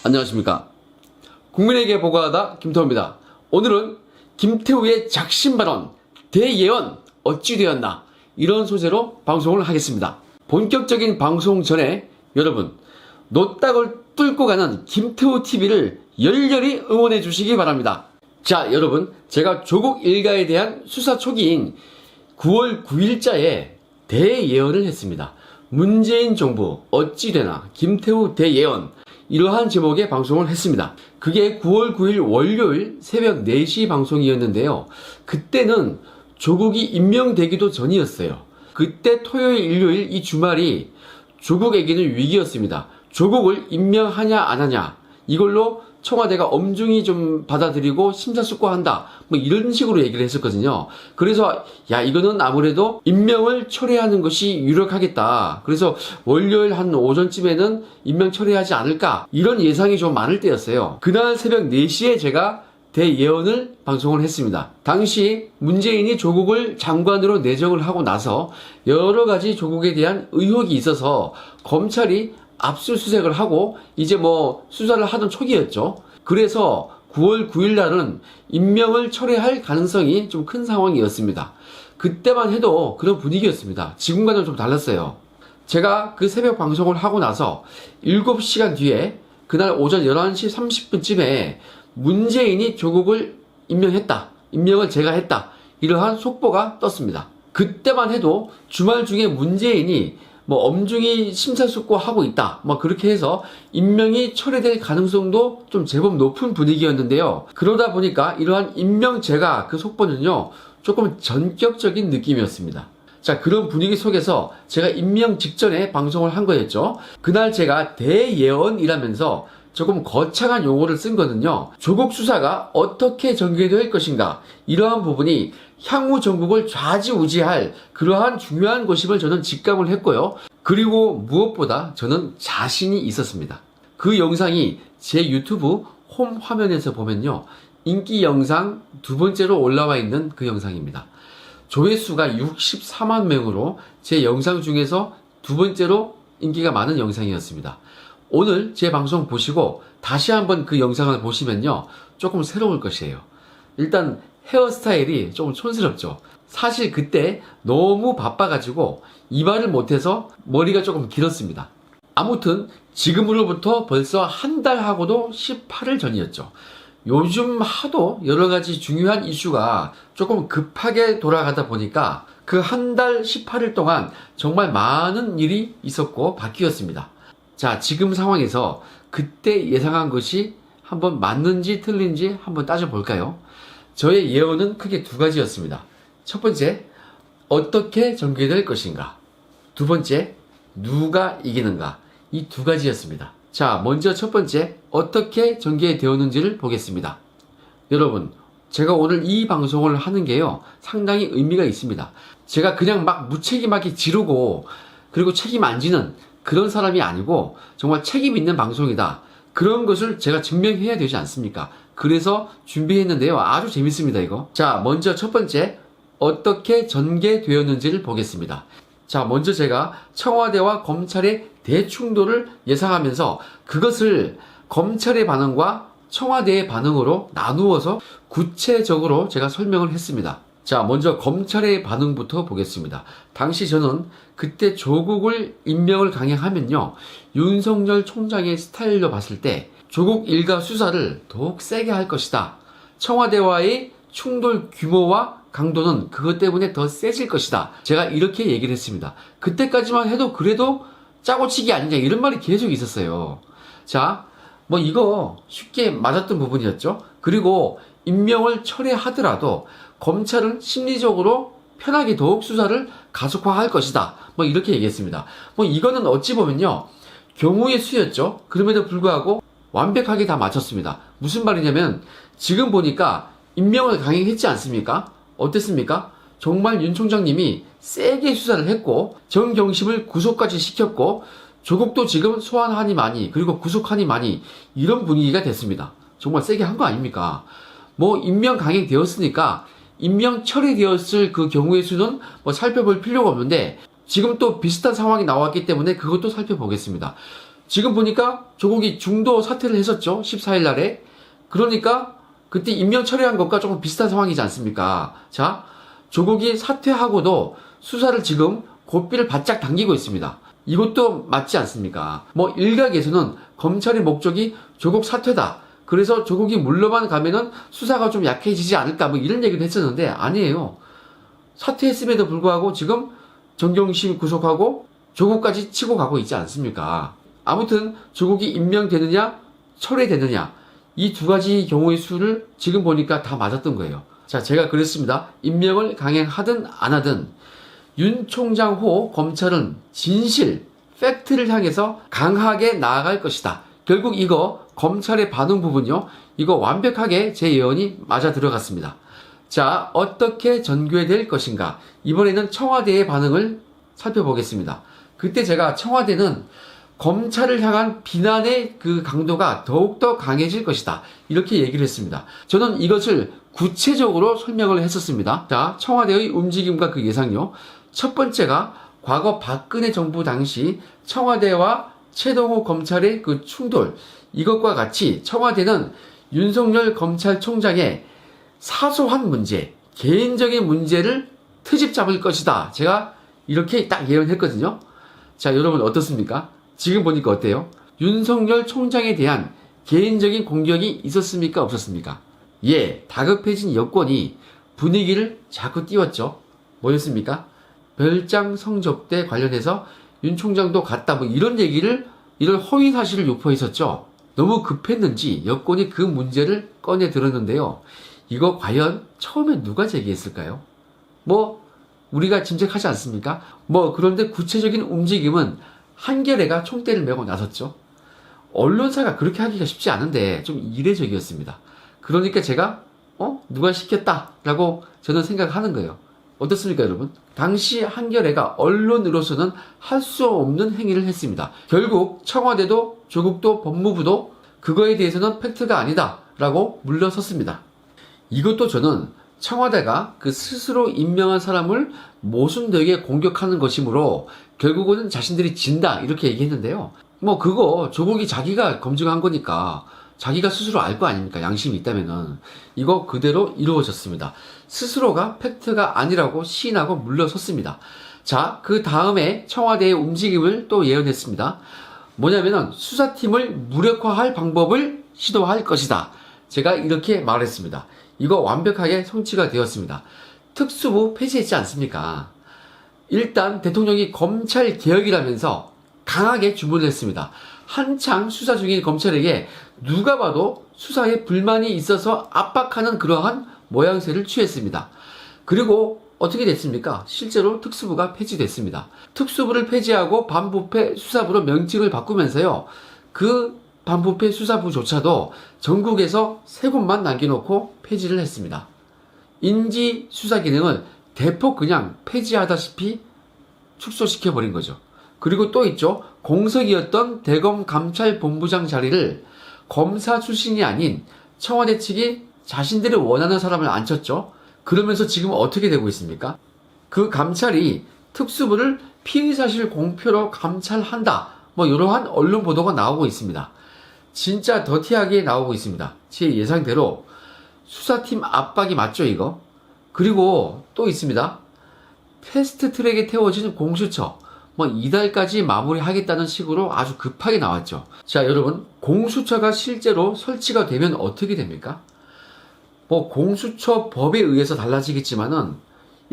안녕하십니까. 국민에게 보고하다 김태우입니다. 오늘은 김태우의 작심발언 대예언 어찌 되었나 이런 소재로 방송을 하겠습니다. 본격적인 방송 전에 여러분 노딱을 뚫고 가는 김태우TV를 열렬히 응원해 주시기 바랍니다. 자, 여러분, 제가 조국 일가에 대한 수사 초기인 9월 9일자에 대예언을 했습니다. 문재인 정부 어찌 되나 김태우 대예언, 이러한 제목의 방송을 했습니다. 그게 9월 9일 월요일 새벽 4시 방송이었는데요. 그때는 조국이 임명되기도 전이었어요. 그때 토요일, 일요일 이 주말이 조국에게는 위기였습니다. 조국을 임명하냐 안 하냐 이걸로 청와대가 엄중히 좀 받아들이고 심사숙고한다 뭐 이런 식으로 얘기를 했었거든요. 그래서 야, 이거는 아무래도 임명을 철회하는 것이 유력하겠다. 그래서 월요일 한 오전쯤에는 임명 철회하지 않을까 이런 예상이 좀 많을 때였어요. 그날 새벽 4시에 제가 대예언을 방송을 했습니다. 당시 문재인이 조국을 장관으로 내정을 하고 나서 여러 가지 조국에 대한 의혹이 있어서 검찰이 압수수색을 하고 이제 뭐 수사를 하던 초기였죠. 그래서 9월 9일 날은 임명을 철회할 가능성이 좀 큰 상황이었습니다. 그때만 해도 그런 분위기였습니다. 지금과는 좀 달랐어요. 제가 그 새벽 방송을 하고 나서 7시간 뒤에 그날 오전 11시 30분쯤에 문재인이 조국을 임명했다. 임명을 제가 했다. 이러한 속보가 떴습니다. 그때만 해도 주말 중에 문재인이 뭐 엄중히 심사숙고하고 있다. 뭐 그렇게 해서 임명이 철회될 가능성도 좀 제법 높은 분위기였는데요. 그러다 보니까 이러한 임명제가 그 속보는요, 조금 전격적인 느낌이었습니다. 자, 그런 분위기 속에서 제가 임명 직전에 방송을 한 거였죠. 그날 제가 대예언이라면서 조금 거창한 용어를 쓴 거는요, 조국 수사가 어떻게 전개될 것인가, 이러한 부분이 향후 전국을 좌지우지할 그러한 중요한 것임을 저는 직감을 했고요. 그리고 무엇보다 저는 자신이 있었습니다. 그 영상이 제 유튜브 홈 화면에서 보면요, 인기 영상 두 번째로 올라와 있는 그 영상입니다. 조회수가 64만 명으로 제 영상 중에서 두 번째로 인기가 많은 영상이었습니다. 오늘 제 방송 보시고 다시 한번 그 영상을 보시면요, 조금 새로울 것이에요. 일단 헤어스타일이 조금 촌스럽죠. 사실 그때 너무 바빠가지고 이발을 못해서 머리가 조금 길었습니다. 아무튼 지금으로부터 벌써 한 달하고도 18일 전이었죠. 요즘 하도 여러가지 중요한 이슈가 조금 급하게 돌아가다 보니까 그 한 달 18일 동안 정말 많은 일이 있었고 바뀌었습니다. 자, 지금 상황에서 그때 예상한 것이 한번 맞는지 틀린지 한번 따져볼까요? 저의 예언은 크게 두 가지였습니다. 첫 번째, 어떻게 전개될 것인가. 두 번째, 누가 이기는가. 이 두 가지였습니다. 자, 먼저 첫 번째, 어떻게 전개되었는지를 보겠습니다. 여러분, 제가 오늘 이 방송을 하는 게요, 상당히 의미가 있습니다. 제가 그냥 막 무책임하게 지르고 그리고 책임 안 지는 그런 사람이 아니고 정말 책임 있는 방송이다. 그런 것을 제가 증명해야 되지 않습니까? 그래서 준비했는데요. 아주 재밌습니다, 이거. 자, 먼저 첫 번째, 어떻게 전개되었는지를 보겠습니다. 자, 먼저 제가 청와대와 검찰의 대충돌을 예상하면서 그것을 검찰의 반응과 청와대의 반응으로 나누어서 구체적으로 제가 설명을 했습니다. 자, 먼저 검찰의 반응부터 보겠습니다. 당시 저는 그때 조국을 임명을 강행하면요, 윤석열 총장의 스타일로 봤을 때 조국 일가 수사를 더욱 세게 할 것이다. 청와대와의 충돌 규모와 강도는 그것 때문에 더 세질 것이다. 제가 이렇게 얘기를 했습니다. 그때까지만 해도 그래도 짜고치기 아니냐 이런 말이 계속 있었어요. 자, 뭐 이거 쉽게 맞았던 부분이었죠. 그리고 임명을 철회하더라도 검찰은 심리적으로 편하게 더욱 수사를 가속화할 것이다. 뭐 이렇게 얘기했습니다. 뭐 이거는 어찌 보면요, 경우의 수였죠. 그럼에도 불구하고 완벽하게 다 맞췄습니다. 무슨 말이냐면 지금 보니까 임명을 강행했지 않습니까? 어땠습니까? 정말 윤 총장님이 세게 수사를 했고 정경심을 구속까지 시켰고 조국도 지금 소환하니 많이 그리고 구속하니 많이 이런 분위기가 됐습니다. 정말 세게 한 거 아닙니까? 뭐 임명 강행되었으니까 임명 처리되었을 그 경우의 수는 뭐 살펴볼 필요가 없는데 지금 또 비슷한 상황이 나왔기 때문에 그것도 살펴보겠습니다. 지금 보니까 조국이 중도 사퇴를 했었죠. 14일 날에. 그러니까 그때 임명 철회한 것과 조금 비슷한 상황이지 않습니까? 자, 조국이 사퇴하고도 수사를 지금 고삐를 바짝 당기고 있습니다. 이것도 맞지 않습니까? 뭐 일각에서는 검찰의 목적이 조국 사퇴다. 그래서 조국이 물러만 가면은 수사가 좀 약해지지 않을까 뭐 이런 얘기도 했었는데 아니에요. 사퇴했음에도 불구하고 지금 정경심 구속하고 조국까지 치고 가고 있지 않습니까? 아무튼 조국이 임명되느냐 철회되느냐 이 두 가지 경우의 수를 지금 보니까 다 맞았던 거예요. 자, 제가 그랬습니다. 임명을 강행하든 안 하든 윤 총장 호 검찰은 진실, 팩트를 향해서 강하게 나아갈 것이다. 결국 이거 검찰의 반응 부분요. 이거 완벽하게 제 예언이 맞아 들어갔습니다. 자, 어떻게 전개될 것인가? 이번에는 청와대의 반응을 살펴보겠습니다. 그때 제가 청와대는 검찰을 향한 비난의 그 강도가 더욱더 강해질 것이다. 이렇게 얘기를 했습니다. 저는 이것을 구체적으로 설명을 했었습니다. 자, 청와대의 움직임과 그 예상요. 첫 번째가 과거 박근혜 정부 당시 청와대와 최동호 검찰의 그 충돌, 이것과 같이 청와대는 윤석열 검찰총장의 사소한 문제, 개인적인 문제를 트집 잡을 것이다. 제가 이렇게 딱 예언했거든요. 자, 여러분 어떻습니까? 지금 보니까 어때요? 윤석열 총장에 대한 개인적인 공격이 있었습니까? 없었습니까? 예, 다급해진 여권이 분위기를 자꾸 띄웠죠. 뭐였습니까? 별장 성접대 관련해서 윤 총장도 갔다 뭐 이런 얘기를, 이런 허위 사실을 유포했었죠. 너무 급했는지 여권이 그 문제를 꺼내 들었는데요. 이거 과연 처음에 누가 제기했을까요? 뭐 우리가 짐작하지 않습니까? 뭐 그런데 구체적인 움직임은 한겨레가 총대를 메고 나섰죠. 언론사가 그렇게 하기가 쉽지 않은데 좀 이례적이었습니다. 그러니까 제가 누가 시켰다라고 저는 생각하는 거예요. 어떻습니까, 여러분? 당시 한겨레가 언론으로서는 할 수 없는 행위를 했습니다. 결국 청와대도 조국도 법무부도 그거에 대해서는 팩트가 아니다라고 물러섰습니다. 이것도 저는 청와대가 그 스스로 임명한 사람을 모순되게 공격하는 것이므로 결국은 자신들이 진다 이렇게 얘기했는데요. 뭐 그거 조국이 자기가 검증한 거니까 자기가 스스로 알 거 아닙니까? 양심이 있다면은. 이거 그대로 이루어졌습니다. 스스로가 팩트가 아니라고 시인하고 물러섰습니다. 자, 그 다음에 청와대의 움직임을 또 예언했습니다. 뭐냐면은 수사팀을 무력화할 방법을 시도할 것이다. 제가 이렇게 말했습니다. 이거 완벽하게 성취가 되었습니다. 특수부 폐지했지 않습니까? 일단 대통령이 검찰 개혁이라면서 강하게 주문을 했습니다. 한창 수사 중인 검찰에게 누가 봐도 수사에 불만이 있어서 압박하는 그러한 모양새를 취했습니다. 그리고 어떻게 됐습니까? 실제로 특수부가 폐지됐습니다. 특수부를 폐지하고 반부패 수사부로 명칭을 바꾸면서요. 그 반부패 수사부조차도 전국에서 3곳만 남겨놓고 폐지를 했습니다. 인지 수사 기능을 대폭 그냥 폐지하다시피 축소시켜버린 거죠. 그리고 또 있죠. 공석이었던 대검 감찰본부장 자리를 검사 출신이 아닌 청와대 측이 자신들이 원하는 사람을 앉혔죠. 그러면서 지금 어떻게 되고 있습니까? 그 감찰이 특수부를 피의사실 공표로 감찰한다. 뭐 이러한 언론 보도가 나오고 있습니다. 진짜 더티하게 나오고 있습니다. 제 예상대로 수사팀 압박이 맞죠, 이거? 그리고 또 있습니다. 패스트트랙에 태워진 공수처. 뭐 이달까지 마무리하겠다는 식으로 아주 급하게 나왔죠. 자, 여러분, 공수처가 실제로 설치가 되면 어떻게 됩니까? 뭐 공수처 법에 의해서 달라지겠지만은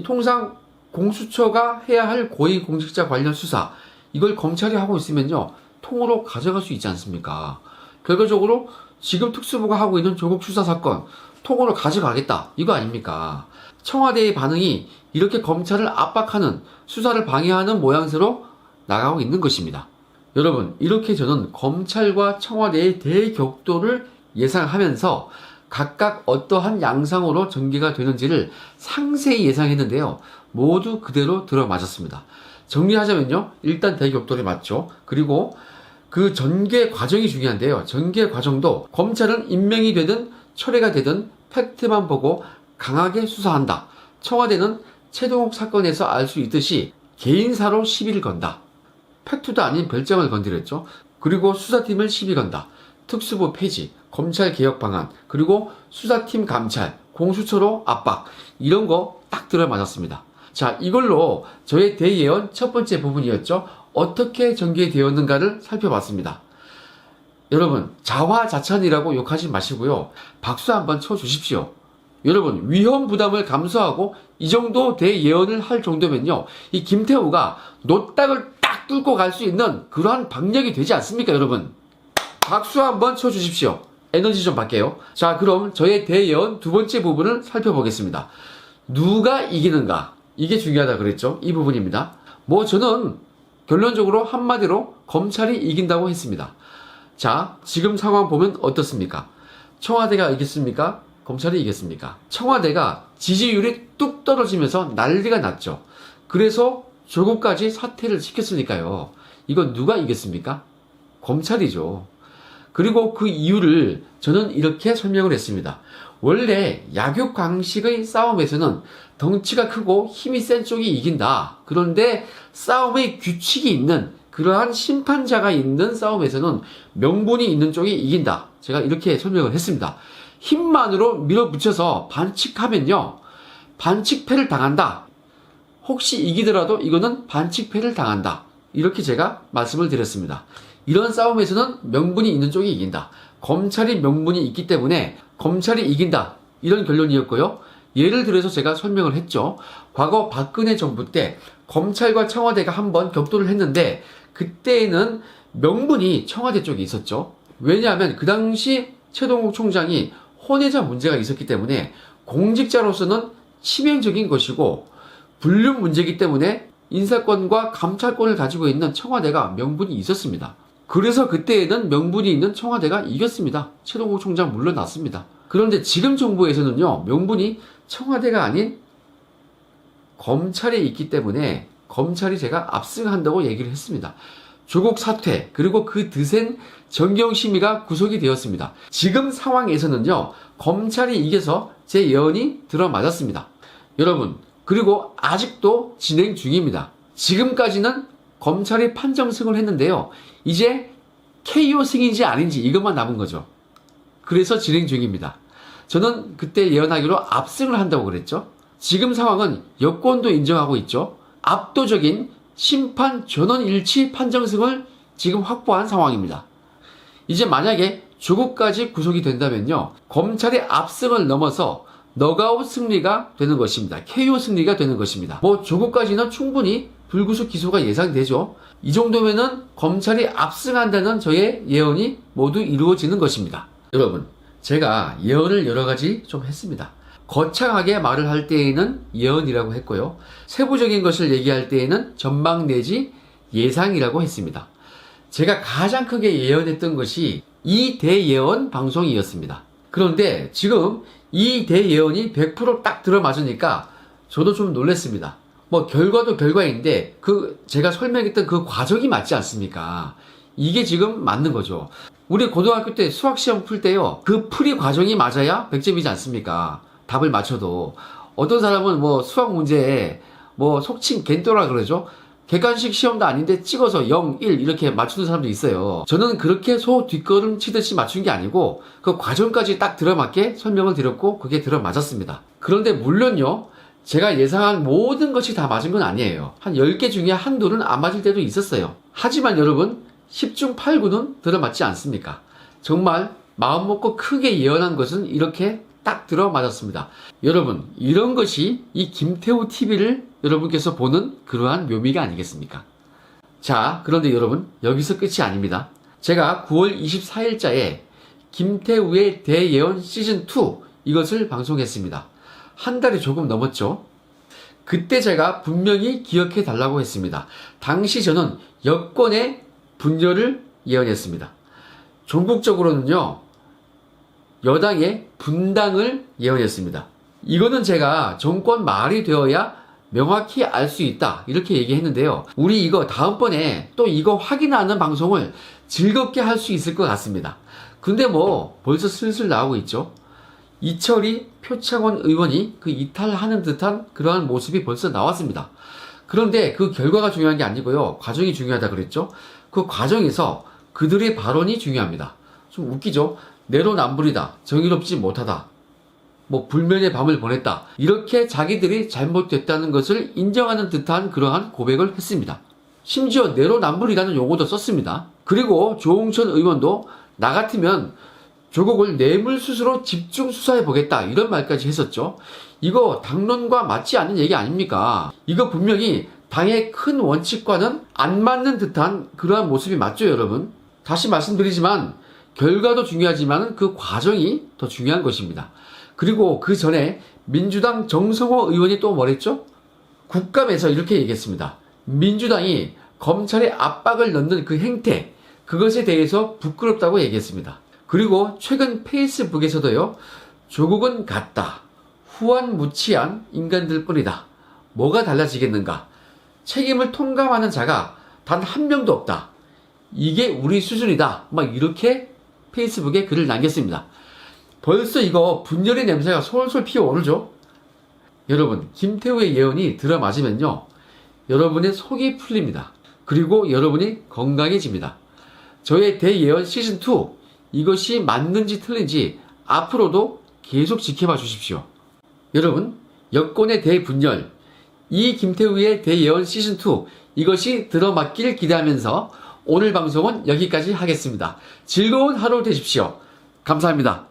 통상 공수처가 해야 할 고위공직자 관련 수사, 이걸 검찰이 하고 있으면요 통으로 가져갈 수 있지 않습니까? 결과적으로 지금 특수부가 하고 있는 조국 수사 사건 통으로 가져가겠다, 이거 아닙니까? 청와대의 반응이 이렇게 검찰을 압박하는, 수사를 방해하는 모양새로 나가고 있는 것입니다. 여러분, 이렇게 저는 검찰과 청와대의 대격돌을 예상하면서 각각 어떠한 양상으로 전개가 되는지를 상세히 예상했는데요. 모두 그대로 들어맞았습니다. 정리하자면요. 일단 대격돌이 맞죠. 그리고 그 전개 과정이 중요한데요. 전개 과정도 검찰은 임명이 되든 철회가 되든 팩트만 보고 강하게 수사한다. 청와대는 최동욱 사건에서 알 수 있듯이 개인사로 시비를 건다. 팩트도 아닌 별장을 건드렸죠. 그리고 수사팀을 시비 건다, 특수부 폐지, 검찰 개혁 방안, 그리고 수사팀 감찰, 공수처로 압박, 이런 거 딱 들어맞았습니다. 자, 이걸로 저의 대예언 첫 번째 부분이었죠. 어떻게 전개되었는가를 살펴봤습니다. 여러분, 자화자찬이라고 욕하지 마시고요. 박수 한번 쳐주십시오. 여러분, 위험 부담을 감수하고 이 정도 대예언을 할 정도면요, 이 김태우가 노딱을 딱 뚫고 갈 수 있는 그러한 박력이 되지 않습니까, 여러분? 박수 한번 쳐주십시오. 에너지 좀 받게요. 자, 그럼 저의 대예언 두 번째 부분을 살펴보겠습니다. 누가 이기는가? 이게 중요하다 그랬죠? 이 부분입니다. 뭐 저는 결론적으로 한마디로 검찰이 이긴다고 했습니다. 자, 지금 상황 보면 어떻습니까? 청와대가 이겼습니까? 검찰이 이겼습니까? 청와대가 지지율이 뚝 떨어지면서 난리가 났죠. 그래서 조국까지 사퇴를 시켰으니까요. 이건 누가 이겼습니까? 검찰이죠. 그리고 그 이유를 저는 이렇게 설명을 했습니다. 원래 약육강식의 싸움에서는 덩치가 크고 힘이 센 쪽이 이긴다. 그런데 싸움의 규칙이 있는 그러한 심판자가 있는 싸움에서는 명분이 있는 쪽이 이긴다. 제가 이렇게 설명을 했습니다. 힘만으로 밀어붙여서 반칙하면요, 반칙패를 당한다. 혹시 이기더라도 이거는 반칙패를 당한다. 이렇게 제가 말씀을 드렸습니다. 이런 싸움에서는 명분이 있는 쪽이 이긴다. 검찰이 명분이 있기 때문에 검찰이 이긴다. 이런 결론이었고요. 예를 들어서 제가 설명을 했죠. 과거 박근혜 정부 때 검찰과 청와대가 한번 격돌을 했는데 그때에는 명분이 청와대 쪽에 있었죠. 왜냐하면 그 당시 최동욱 총장이 혼외자 문제가 있었기 때문에 공직자로서는 치명적인 것이고 불륜 문제이기 때문에 인사권과 감찰권을 가지고 있는 청와대가 명분이 있었습니다. 그래서 그때에는 명분이 있는 청와대가 이겼습니다. 최동욱 총장 물러났습니다. 그런데 지금 정부에서는요, 명분이 청와대가 아닌 검찰에 있기 때문에 검찰이 제가 압승한다고 얘기를 했습니다. 조국 사퇴, 그리고 그 드센 정경심의가 구속이 되었습니다. 지금 상황에서는요, 검찰이 이겨서 제 예언이 들어맞았습니다. 여러분, 그리고 아직도 진행 중입니다. 지금까지는 검찰이 판정승을 했는데요. 이제 KO 승인지 아닌지 이것만 남은 거죠. 그래서 진행 중입니다. 저는 그때 예언하기로 압승을 한다고 그랬죠. 지금 상황은 여권도 인정하고 있죠. 압도적인 심판 전원일치 판정승을 지금 확보한 상황입니다. 이제 만약에 조국까지 구속이 된다면요, 검찰의 압승을 넘어서 너가웃 승리가 되는 것입니다. KO 승리가 되는 것입니다. 뭐 조국까지는 충분히 불구속 기소가 예상되죠. 이 정도면은 검찰이 압승한다는 저의 예언이 모두 이루어지는 것입니다. 여러분, 제가 예언을 여러 가지 좀 했습니다. 거창하게 말을 할 때에는 예언이라고 했고요. 세부적인 것을 얘기할 때에는 전망 내지 예상이라고 했습니다. 제가 가장 크게 예언했던 것이 이 대예언 방송이었습니다. 그런데 지금 이 대예언이 100% 딱 들어맞으니까 저도 좀 놀랐습니다. 뭐 결과도 결과인데 제가 설명했던 그 과정이 맞지 않습니까? 이게 지금 맞는 거죠. 우리 고등학교 때 수학 시험 풀 때요, 그 풀이 과정이 맞아야 100점이지 않습니까? 답을 맞춰도. 어떤 사람은 뭐 수학 문제에 뭐 속칭 겐또라 그러죠. 객관식 시험도 아닌데 찍어서 0, 1 이렇게 맞추는 사람도 있어요. 저는 그렇게 소 뒷걸음 치듯이 맞춘 게 아니고 그 과정까지 딱 들어맞게 설명을 드렸고 그게 들어맞았습니다. 그런데 물론요, 제가 예상한 모든 것이 다 맞은 건 아니에요. 한 10개 중에 한두는 안 맞을 때도 있었어요. 하지만 여러분, 10중 8구는 들어맞지 않습니까? 정말 마음 먹고 크게 예언한 것은 이렇게 딱 들어맞았습니다. 여러분, 이런 것이 이 김태우 TV를 여러분께서 보는 그러한 묘미가 아니겠습니까? 자, 그런데 여러분, 여기서 끝이 아닙니다. 제가 9월 24일자에 김태우의 대예언 시즌2 이것을 방송했습니다. 한 달이 조금 넘었죠. 그때 제가 분명히 기억해 달라고 했습니다. 당시 저는 여권의 분열을 예언했습니다. 전국적으로는요, 여당의 분당을 예언했습니다. 이거는 제가 정권 말이 되어야 명확히 알 수 있다 이렇게 얘기했는데요. 우리 이거 다음번에 또 이거 확인하는 방송을 즐겁게 할 수 있을 것 같습니다. 근데 뭐 벌써 슬슬 나오고 있죠. 이철이 표창원 의원이 그 이탈하는 듯한 그러한 모습이 벌써 나왔습니다. 그런데 그 결과가 중요한 게 아니고요, 과정이 중요하다 그랬죠. 그 과정에서 그들의 발언이 중요합니다. 좀 웃기죠? 내로남불이다. 정의롭지 못하다. 뭐 불면의 밤을 보냈다. 이렇게 자기들이 잘못됐다는 것을 인정하는 듯한 그러한 고백을 했습니다. 심지어 내로남불이라는 용어도 썼습니다. 그리고 조홍천 의원도 나 같으면 조국을 뇌물수수로 집중 수사해 보겠다 이런 말까지 했었죠. 이거 당론과 맞지 않는 얘기 아닙니까? 이거 분명히 당의 큰 원칙과는 안 맞는 듯한 그러한 모습이 맞죠, 여러분? 다시 말씀드리지만 결과도 중요하지만 그 과정이 더 중요한 것입니다. 그리고 그 전에 민주당 정성호 의원이 또 뭐랬죠? 국감에서 이렇게 얘기했습니다. 민주당이 검찰에 압박을 넣는 그 행태, 그것에 대해서 부끄럽다고 얘기했습니다. 그리고 최근 페이스북에서도요, 조국은 같다. 후한무치한 인간들 뿐이다. 뭐가 달라지겠는가? 책임을 통감하는 자가 단 한 명도 없다. 이게 우리 수준이다. 막 이렇게 페이스북에 글을 남겼습니다. 벌써 이거 분열의 냄새가 솔솔 피어오르죠? 여러분, 김태우의 예언이 들어맞으면요, 여러분의 속이 풀립니다. 그리고 여러분이 건강해집니다. 저의 대예언 시즌2, 이것이 맞는지 틀린지 앞으로도 계속 지켜봐 주십시오. 여러분, 여권의 대분열, 이 김태우의 대예언 시즌2, 이것이 들어맞길 기대하면서 오늘 방송은 여기까지 하겠습니다. 즐거운 하루 되십시오. 감사합니다.